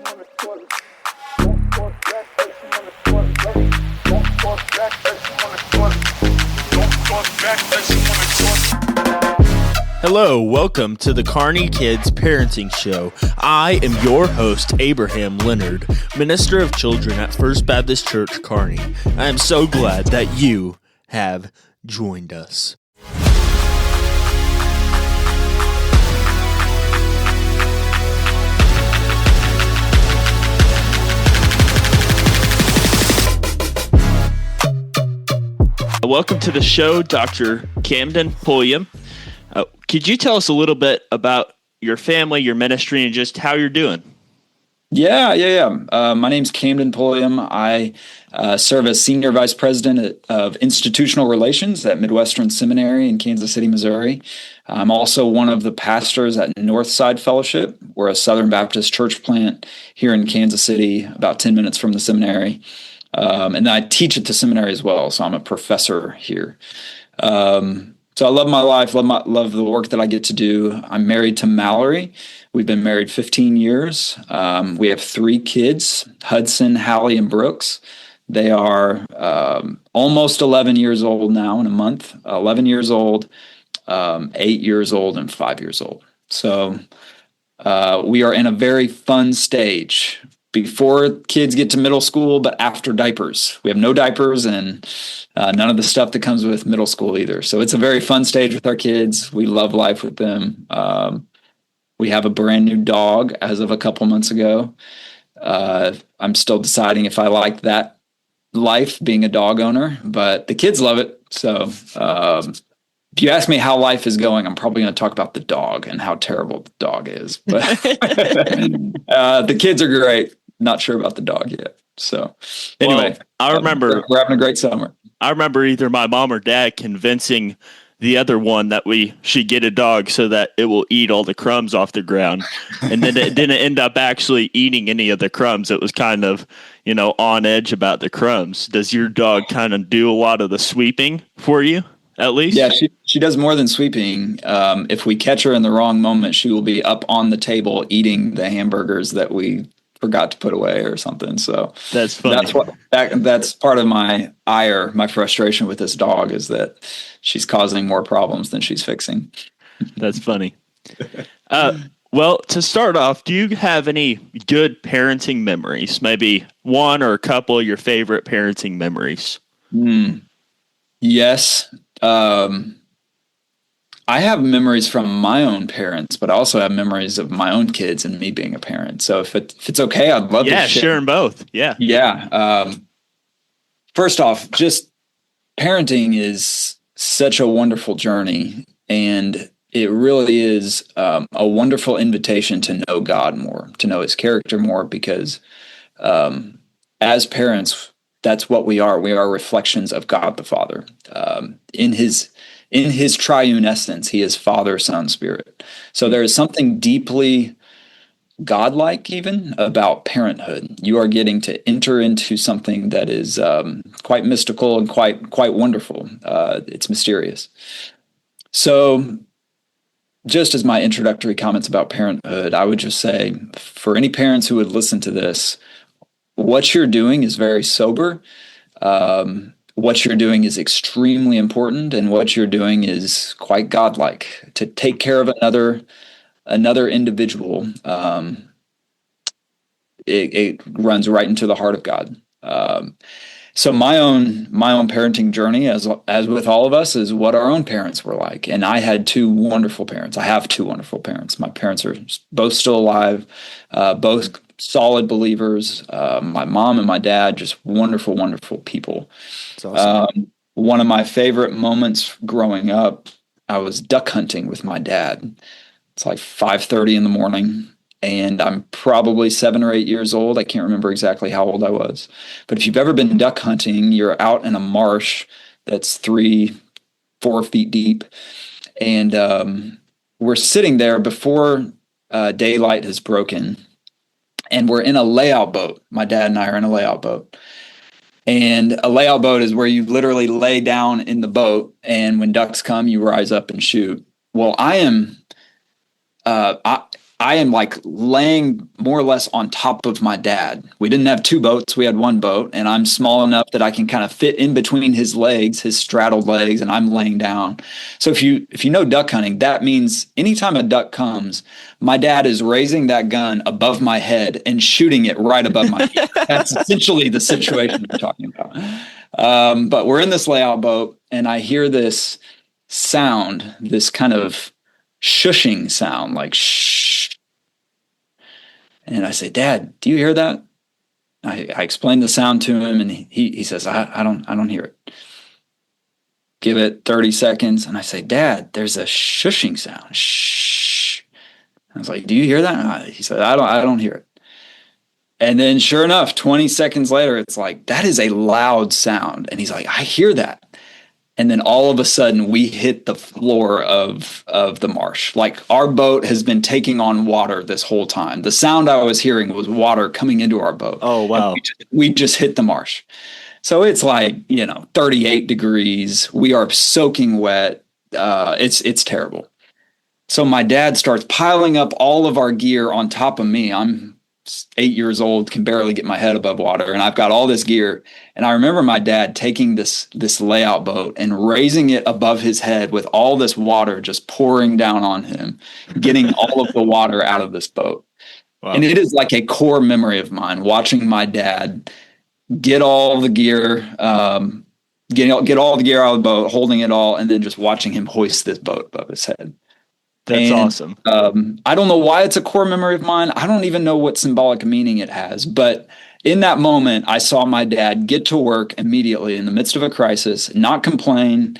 on the toilet. Don't force that person on the toilet. Don't force that person on the toilet. Don't force that person on the toilet. Hello, welcome to the Kearney Kids Parenting Show. I am your host, Abraham Leonard, Minister of Children at First Baptist Church, Kearney. I am so glad that you have joined us. Welcome to the show, Dr. Camden Pulliam. Could you tell us a little bit about your family, your ministry, and just how you're doing? Yeah. My name's Camden Pulliam. I serve as Senior Vice President of Institutional Relations at Midwestern Seminary in Kansas City, Missouri. I'm also one of the pastors at Northside Fellowship. We're a Southern Baptist church plant here in Kansas City, about 10 minutes from the seminary. And I teach at the seminary as well, so I'm a professor here. So I love my life, love the work that I get to do. I'm married to Mallory. We've been married 15 years. We have 3 kids, Hudson, Hallie, and Brooks. They are almost 11 years old now in a month, 11 years old, 8 years old, and 5 years old. So we are in a very fun stage before kids get to middle school, but after diapers. We have no diapers and none of the stuff that comes with middle school either. So it's a very fun stage with our kids. We love life with them. We have a brand new dog as of a couple months ago. I'm still deciding if I like that life, being a dog owner, but the kids love it. So if you ask me how life is going, I'm probably going to talk about the dog and how terrible the dog is. But the kids are great. Not sure about the dog yet. So anyway, I remember we're having a great summer. I remember either my mom or dad convincing the other one that we should get a dog so that it will eat all the crumbs off the ground. And then it didn't end up actually eating any of the crumbs. It was kind of, on edge about the crumbs. Does your dog kind of do a lot of the sweeping for you, at least? Yeah, she does more than sweeping. If we catch her in the wrong moment, she will be up on the table eating the hamburgers that we forgot to put away or something. So that's funny. That's part of my ire, my frustration with this dog is that she's causing more problems than she's fixing. That's funny. Well, to start off, do you have any good parenting memories? Maybe one or a couple of your favorite parenting memories? Yes. I have memories from my own parents, but I also have memories of my own kids and me being a parent. So if it's okay, I'd love to share. Yeah, share them both. Yeah. Yeah. First off, just parenting is such a wonderful journey, and it really is a wonderful invitation to know God more, to know his character more, because as parents, that's what we are. We are reflections of God the Father. In his triune essence, he is Father, Son, Spirit. So there is something deeply godlike even about parenthood. You are getting to enter into something that is quite mystical and quite wonderful. It's mysterious. So just as my introductory comments about parenthood, I would just say for any parents who would listen to this, what you're doing is very sober. What you're doing is extremely important, and what you're doing is quite godlike. To take care of another individual, it runs right into the heart of God. So my own parenting journey, as with all of us, is what our own parents were like. And I had 2 wonderful parents. I have 2 wonderful parents. My parents are both still alive, both solid believers. My mom and my dad, just wonderful, wonderful people. That's awesome. One of my favorite moments growing up, I was duck hunting with my dad. It's like 5:30 in the morning, and I'm probably 7 or 8 years old. I can't remember exactly how old I was. But if you've ever been duck hunting, you're out in a marsh that's 3-4 feet deep. And we're sitting there before daylight has broken. And we're in a layout boat. My dad and I are in a layout boat. And a layout boat is where you literally lay down in the boat. And when ducks come, you rise up and shoot. Well, I am like laying more or less on top of my dad. We didn't have two boats. We had one boat, and I'm small enough that I can kind of fit in between his legs, his straddled legs, and I'm laying down. So if you know duck hunting, that means anytime a duck comes, my dad is raising that gun above my head and shooting it right above my head. That's essentially the situation we're talking about. But we're in this layout boat, and I hear this sound, this kind of shushing sound, like shh. And I say, Dad, do you hear that? I explain the sound to him, and he says, I don't hear it. Give it 30 seconds, and I say, Dad, there's a shushing sound. Shh. I was like, do you hear that? He said, I don't hear it. And then sure enough, 20 seconds later, it's like, that is a loud sound. And he's like, I hear that. And then all of a sudden we hit the floor of the marsh. Like our boat has been taking on water this whole time. The sound I was hearing was water coming into our boat. Oh, wow. We just hit the marsh. So it's like, 38 degrees. We are soaking wet. It's terrible. So my dad starts piling up all of our gear on top of me. I'm 8 years old, can barely get my head above water, and I've got all this gear. And I remember my dad taking this layout boat and raising it above his head with all this water just pouring down on him, getting all of the water out of this boat. Wow. And it is like a core memory of mine, watching my dad get all the gear, get all the gear out of the boat, holding it all, and then just watching him hoist this boat above his head. That's awesome. I don't know why it's a core memory of mine. I don't even know what symbolic meaning it has. But in that moment, I saw my dad get to work immediately in the midst of a crisis, not complain,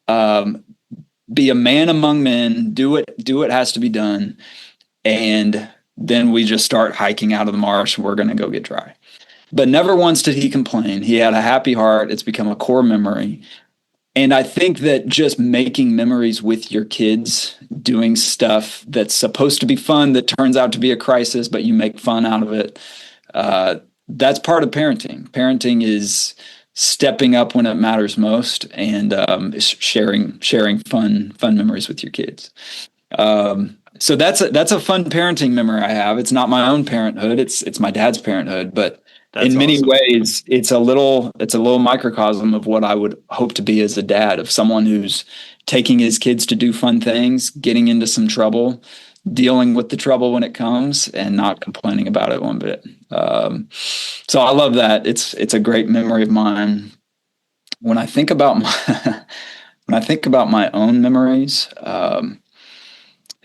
be a man among men, do what has to be done. And then we just start hiking out of the marsh. We're going to go get dry. But never once did he complain. He had a happy heart. It's become a core memory. And I think that just making memories with your kids, doing stuff that's supposed to be fun that turns out to be a crisis, but you make fun out of it, that's part of parenting. Parenting is stepping up when it matters most and sharing fun memories with your kids. So that's a fun parenting memory I have. It's not my own parenthood. It's my dad's parenthood, but that's in many ways, it's a little microcosm of what I would hope to be as a dad, of someone who's taking his kids to do fun things, getting into some trouble, dealing with the trouble when it comes, and not complaining about it one bit. So I love that. It's a great memory of mine. When I think about my own memories, have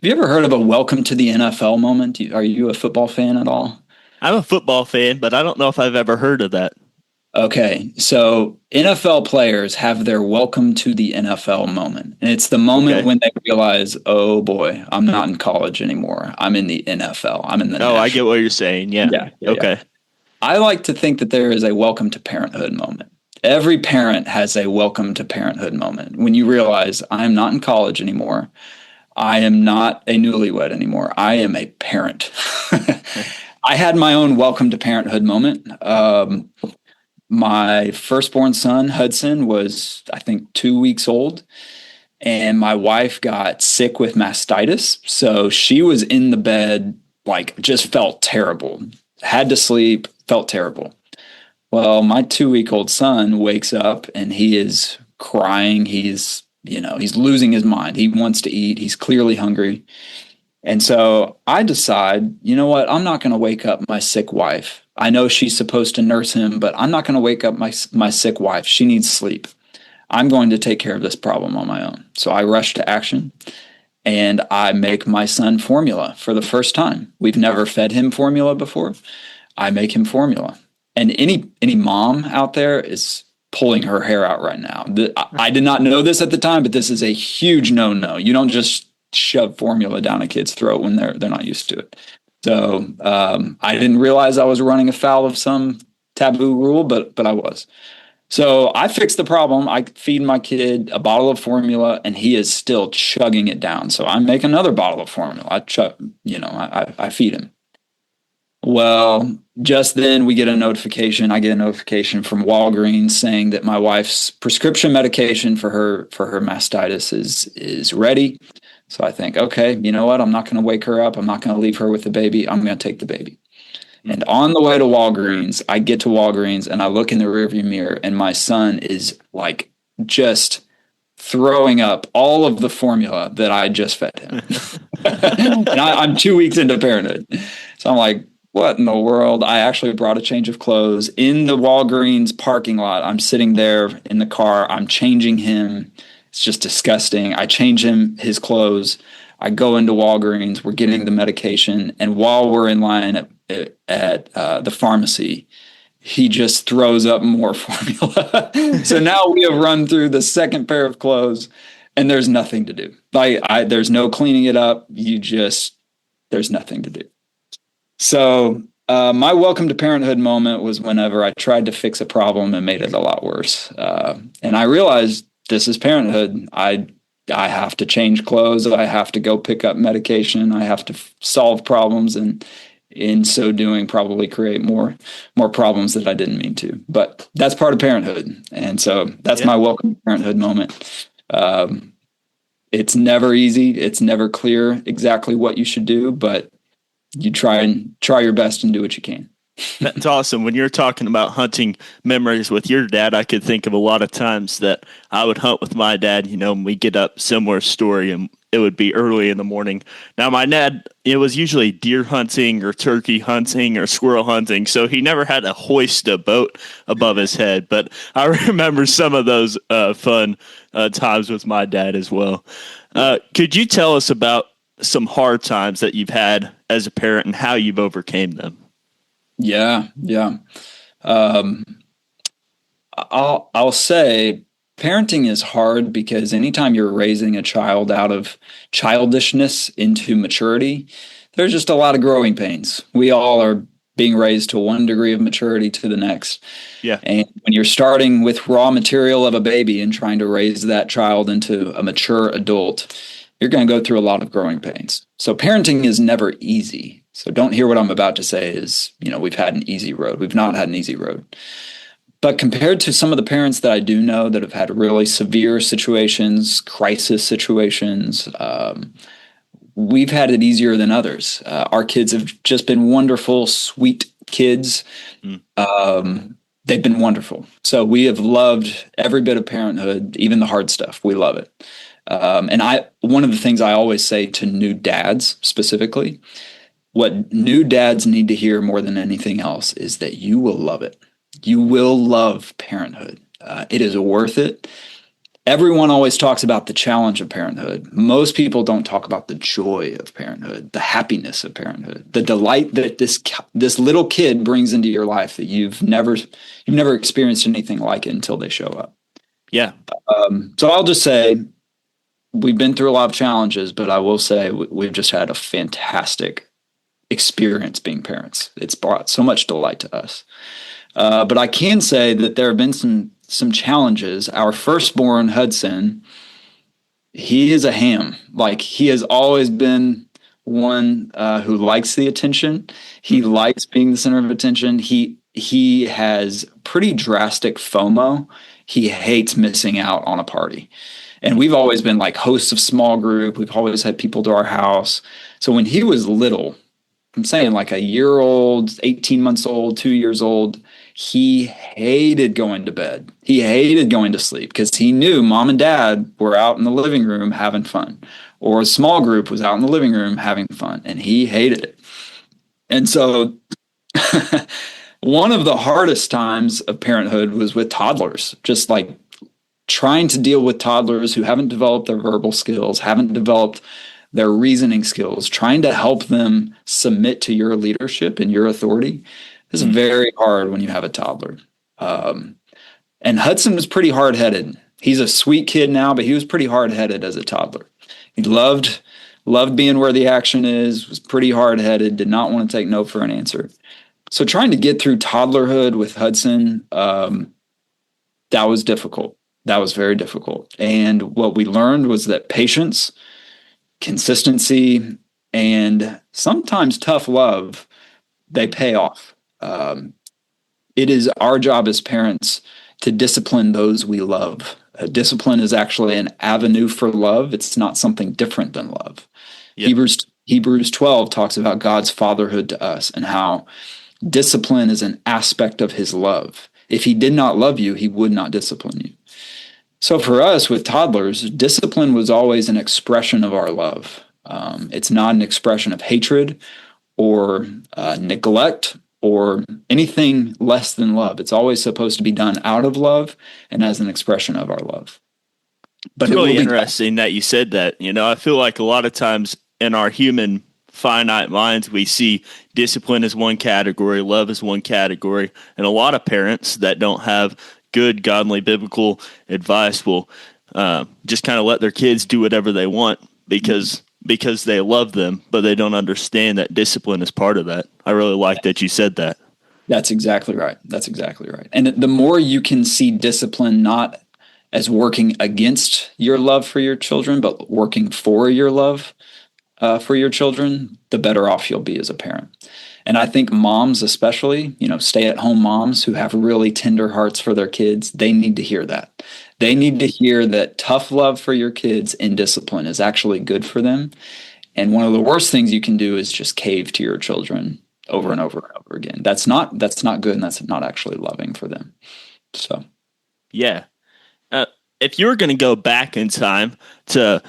you ever heard of a welcome to the NFL moment? Are you a football fan at all? I'm a football fan, but I don't know if I've ever heard of that. Okay, so NFL players have their welcome to the NFL moment. And it's the moment when they realize, oh boy, I'm not in college anymore. I'm in the NFL. I'm in the national. I get what you're saying. Yeah. Okay. Yeah. I like to think that there is a welcome to parenthood moment. Every parent has a welcome to parenthood moment. When you realize I'm not in college anymore. I am not a newlywed anymore. I am a parent. I had my own welcome to parenthood moment. My firstborn son, Hudson, was, I think, 2 weeks old, and my wife got sick with mastitis. So she was in the bed, like, just felt terrible, had to sleep, felt terrible. Well, my 2-week-old son wakes up and he is crying. He's losing his mind. He wants to eat. He's clearly hungry. And so I decide, you know what? I'm not going to wake up my sick wife. I know she's supposed to nurse him, but I'm not going to wake up my sick wife. She needs sleep. I'm going to take care of this problem on my own. So I rush to action and I make my son formula for the first time. We've never fed him formula before. I make him formula. And any mom out there is pulling her hair out right now. I did not know this at the time, but this is a huge no-no. You don't just shove formula down a kid's throat when they're not used to it. So I didn't realize I was running afoul of some taboo rule, but I was. So I fixed the problem. I feed my kid a bottle of formula, and he is still chugging it down. So I make another bottle of formula. I feed him. Well, just then we get a notification. I get a notification from Walgreens saying that my wife's prescription medication for her mastitis is ready. So I think, okay, you know what? I'm not going to wake her up. I'm not going to leave her with the baby. I'm going to take the baby. And on the way to Walgreens, I get to Walgreens and I look in the rearview mirror and my son is like just throwing up all of the formula that I just fed him. And I'm 2 weeks into parenthood. So I'm like, what in the world? I actually brought a change of clothes in the Walgreens parking lot. I'm sitting there in the car. I'm changing him. It's just disgusting. I change him his clothes. I go into Walgreens. We're getting the medication. And while we're in line at the pharmacy, he just throws up more formula. So now we have run through the second pair of clothes and there's nothing to do. There's no cleaning it up. There's nothing to do. So my welcome to parenthood moment was whenever I tried to fix a problem and made it a lot worse. And I realized this is parenthood. I have to change clothes. I have to go pick up medication. I have to solve problems, and in so doing, probably create more problems that I didn't mean to. But that's part of parenthood, and so that's my welcome to parenthood moment. It's never easy. It's never clear exactly what you should do, but you try your best and do what you can. That's awesome. When you're talking about hunting memories with your dad, I could think of a lot of times that I would hunt with my dad, and we get up, similar story, and it would be early in the morning. Now, my dad, it was usually deer hunting or turkey hunting or squirrel hunting, so he never had to hoist a boat above his head. But I remember some of those fun times with my dad as well. Could you tell us about some hard times that you've had as a parent and how you've overcame them? Yeah. I'll say parenting is hard because anytime you're raising a child out of childishness into maturity, there's just a lot of growing pains. We all are being raised to one degree of maturity to the next. Yeah. And when you're starting with raw material of a baby and trying to raise that child into a mature adult, you're going to go through a lot of growing pains. So parenting is never easy. So don't hear what I'm about to say is, we've had an easy road. We've not had an easy road. But compared to some of the parents that I do know that have had really severe situations, crisis situations, we've had it easier than others. Our kids have just been wonderful, sweet kids. They've been wonderful. So we have loved every bit of parenthood, even the hard stuff. We love it. And one of the things I always say to new dads specifically, what new dads need to hear more than anything else is that you will love it. You will love parenthood. It is worth it. Everyone always talks about the challenge of parenthood. Most people don't talk about the joy of parenthood, the happiness of parenthood, the delight that this little kid brings into your life that you've never experienced anything like it until they show up. Yeah. So I'll just say we've been through a lot of challenges, but I will say we've just had a fantastic experience being parents. It's brought so much delight to us. But I can say that there have been some challenges. Our firstborn, Hudson, he is a ham. Like, he has always been one who likes the attention. He likes being the center of attention. He has pretty drastic FOMO. He hates missing out on a party. And we've always been like hosts of small group. We've always had people to our house. So when he was little, I'm saying like a year old, 18 months old, 2 years old, he hated going to bed. He hated going to sleep because he knew mom and dad were out in the living room having fun, or a small group was out in the living room having fun, and he hated it. And so one of the hardest times of parenthood was with toddlers, just like trying to deal with toddlers who haven't developed their verbal skills, haven't developed their reasoning skills, trying to help them submit to your leadership and your authority is very hard when you have a toddler. And Hudson was pretty hard-headed. He's a sweet kid now, but he was pretty hard-headed as a toddler. He loved being where the action is, was pretty hard-headed, did not want to take no for an answer. So trying to get through toddlerhood with Hudson, that was difficult. That was very difficult. And what we learned was that patience, consistency, and sometimes tough love, they pay off. It is our job as parents to discipline those we love. Discipline is actually an avenue for love. It's not something different than love. Yep. Hebrews 12 talks about God's fatherhood to us and how discipline is an aspect of his love. If he did not love you, he would not discipline you. So for us with toddlers, discipline was always an expression of our love. It's not an expression of hatred or neglect or anything less than love. It's always supposed to be done out of love and as an expression of our love. But it's really interesting that you said that. I feel like a lot of times in our human finite minds, we see discipline as one category, love as one category, and a lot of parents that don't have good, godly, biblical advice will just kind of let their kids do whatever they want because they love them, but they don't understand that discipline is part of that. I really like that you said that. That's exactly right. And the more you can see discipline not as working against your love for your children, but working for your love for your children, the better off you'll be as a parent. And I think moms, especially, stay-at-home moms who have really tender hearts for their kids, they need to hear that. They need to hear that tough love for your kids and discipline is actually good for them. And one of the worst things you can do is just cave to your children over and over and over again. That's not good, and that's not actually loving for them. So, yeah. If you were going to go back in time to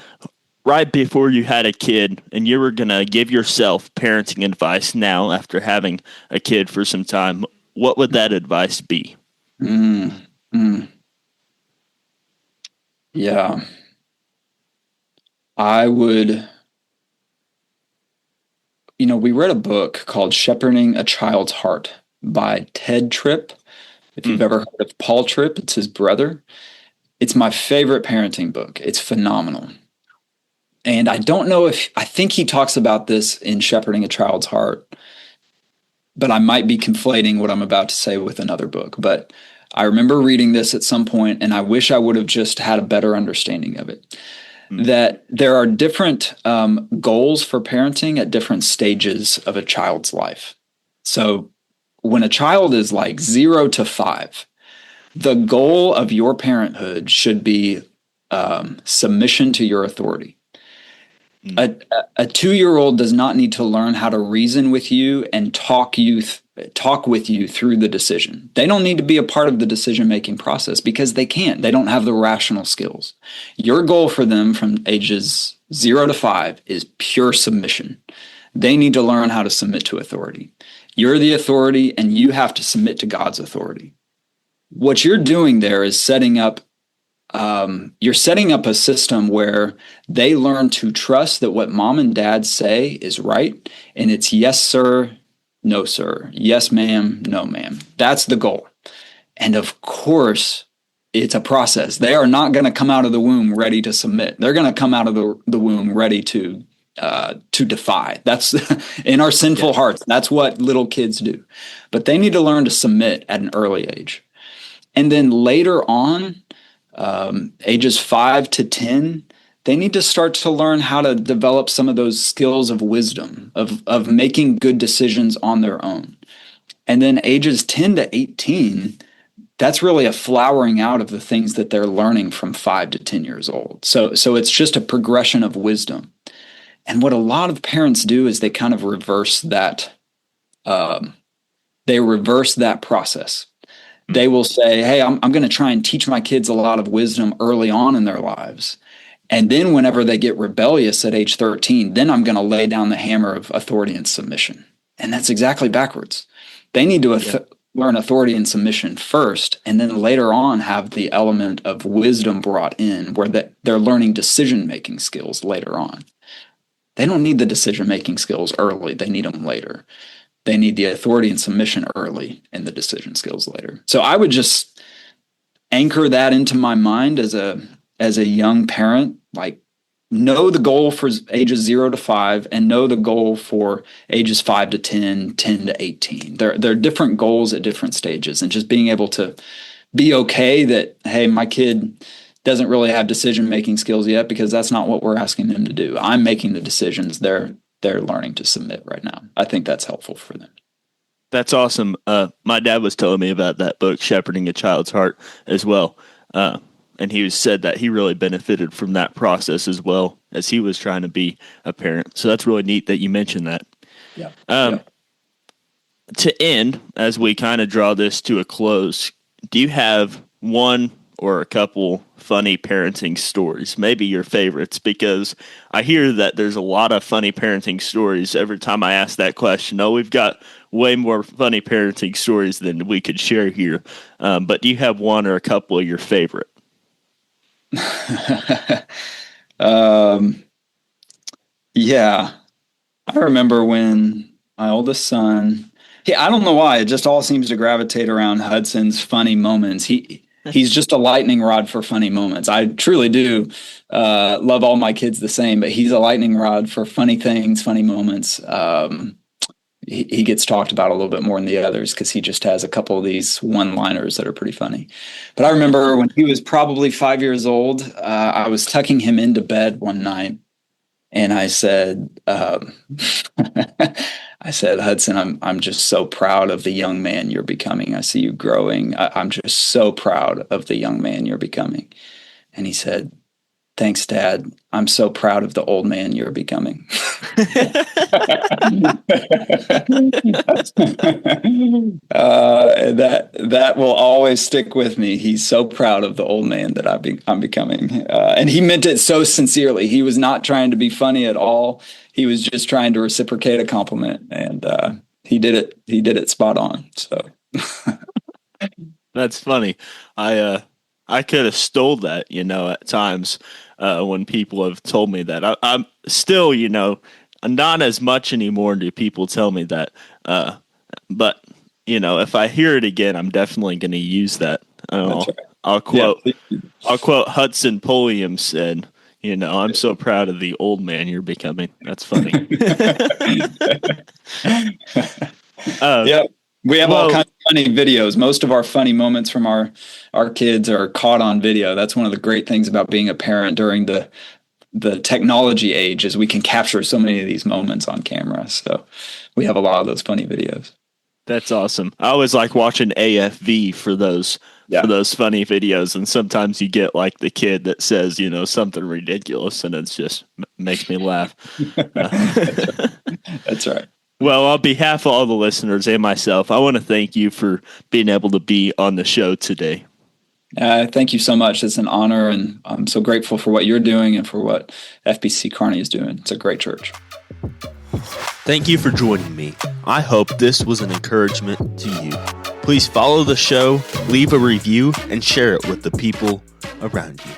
right before you had a kid and you were going to give yourself parenting advice now after having a kid for some time, what would that advice be? Yeah. I would, we read a book called Shepherding a Child's Heart by Ted Tripp. If you've ever heard of Paul Tripp, it's his brother. It's my favorite parenting book. It's phenomenal. And I don't know I think he talks about this in Shepherding a Child's Heart, but I might be conflating what I'm about to say with another book. But I remember reading this at some point, and I wish I would have just had a better understanding of it. That there are different goals for parenting at different stages of a child's life. So when a child is like 0 to 5, the goal of your parenthood should be submission to your authority. A 2-year-old does not need to learn how to reason with you and talk with you through the decision. They don't need to be a part of the decision-making process because they can't. They don't have the rational skills. Your goal for them from ages 0 to 5 is pure submission. They need to learn how to submit to authority. You're the authority, and you have to submit to God's authority. What you're doing there is setting up a system where they learn to trust that what mom and dad say is right, and it's yes, sir, no, sir, yes, ma'am, no, ma'am. That's the goal. And of course, it's a process. They are not going to come out of the womb ready to submit. They're going to come out of the womb ready to defy. That's in our sinful hearts. That's what little kids do. But they need to learn to submit at an early age. And then later on, ages 5 to 10, they need to start to learn how to develop some of those skills of wisdom, of making good decisions on their own. And then ages 10 to 18, that's really a flowering out of the things that they're learning from 5 to 10 years old. So it's just a progression of wisdom. And what a lot of parents do is they kind of reverse that. They reverse that process. They will say, hey, I'm going to try and teach my kids a lot of wisdom early on in their lives. And then whenever they get rebellious at age 13, then I'm going to lay down the hammer of authority and submission. And that's exactly backwards. They need to learn authority and submission first, and then later on have the element of wisdom brought in where they're learning decision-making skills later on. They don't need the decision-making skills early. They need them later. They need the authority and submission early and the decision skills later. So I would just anchor that into my mind as a young parent, like know the goal for ages 0 to 5 and know the goal for ages 5 to 10, 10 to 18. There are different goals at different stages, and just being able to be okay that, hey, my kid doesn't really have decision-making skills yet because that's not what we're asking them to do. I'm making the decisions. They're learning to submit right now. I think that's helpful for them. That's awesome. My dad was telling me about that book, Shepherding a Child's Heart, as well. and he said that he really benefited from that process as well as he was trying to be a parent. So that's really neat that you mentioned that. Yeah. To end, as we kind of draw this to a close, do you have one or a couple funny parenting stories, maybe your favorites? Because I hear that there's a lot of funny parenting stories every time I ask that question. Oh, we've got way more funny parenting stories than we could share here. But do you have one or a couple of your favorite? Yeah. I remember when my oldest son, I don't know why, it just all seems to gravitate around Hudson's funny moments. He's just a lightning rod for funny moments. I truly do love all my kids the same, but he's a lightning rod for funny things, funny moments. He gets talked about a little bit more than the others because he just has a couple of these one-liners that are pretty funny. But I remember when he was probably 5 years old, I was tucking him into bed one night, and I said, Hudson, I'm just so proud of the young man you're becoming. I see you growing. I'm just so proud of the young man you're becoming. And he said, thanks, Dad. I'm so proud of the old man you're becoming. That will always stick with me. He's so proud of the old man that I'm becoming. And he meant it so sincerely. He was not trying to be funny at all. He was just trying to reciprocate a compliment, and he did it. He did it spot on. So That's funny. I could have stole that, at times when people have told me that. I'm still, not as much anymore do people tell me that. But if I hear it again, I'm definitely going to use that. That's right. I'll quote Hudson Pulliam said, I'm so proud of the old man you're becoming. That's funny. Yeah. We have all kinds of funny videos. Most of our funny moments from our kids are caught on video. That's one of the great things about being a parent during the technology age is we can capture so many of these moments on camera. So we have a lot of those funny videos. That's awesome. I always like watching AFV for those funny videos, and sometimes you get like the kid that says, something ridiculous, and it's just makes me laugh. That's right. Well, on behalf of all the listeners and myself, I want to thank you for being able to be on the show today. Thank you so much. It's an honor, and I'm so grateful for what you're doing and for what FBC Kearney is doing. It's a great church. Thank you for joining me. I hope this was an encouragement to you. Please follow the show, leave a review, and share it with the people around you.